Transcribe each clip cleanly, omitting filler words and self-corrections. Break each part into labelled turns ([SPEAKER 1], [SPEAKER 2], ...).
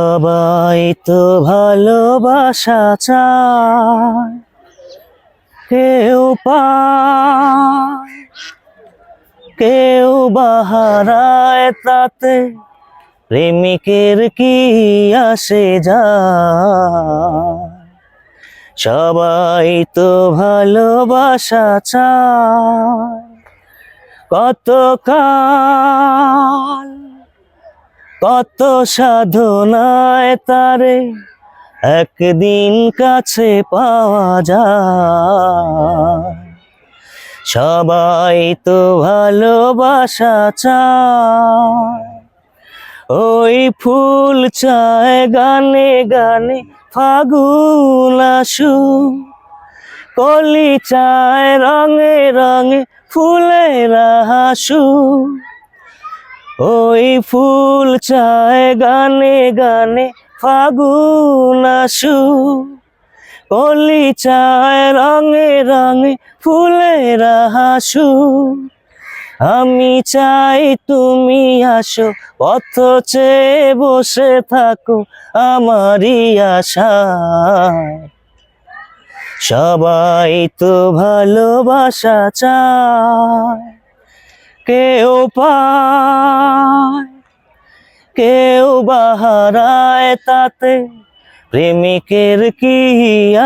[SPEAKER 1] সবাই তো ভালোবাসা চায়, কেউ পায় কেউ বাহারায়, তাতে প্রেমিকের কি আসে যায়। সবাই তো ভালোবাসা চায়, কত কাল কত সাধনায় তারে একদিন কাছে পাওয়া যায়। সবাই তো ভালোবাসা চায়, ওই ফুল চায় গানে গানে ফাগুন আসুক, কলি চায় রঙে রঙে ফুলেরা হাসুক। ওই ফুল চায় গানে গানে ফাগুন আসুক, কলি চায় রঙে রঙে ফুলেরা হাসুক। আমি চাই তুমি আসো, পথ চেয়ে বসে থাকো আমারই আশায়। সবাই তো ভালোবাসা চায়, কেউ পায় কেউ বাহারায়, তাতে প্রেমিকের কি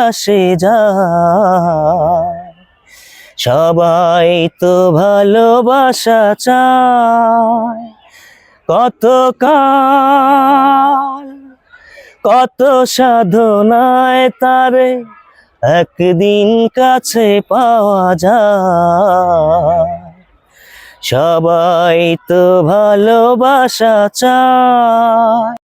[SPEAKER 1] আসে যায়। সবাই তো ভালোবাসা চায়, কত কাল কত সাধনায় তারে একদিন কাছে পাওয়া যায়। সবাই তো ভালোবাসা চায়।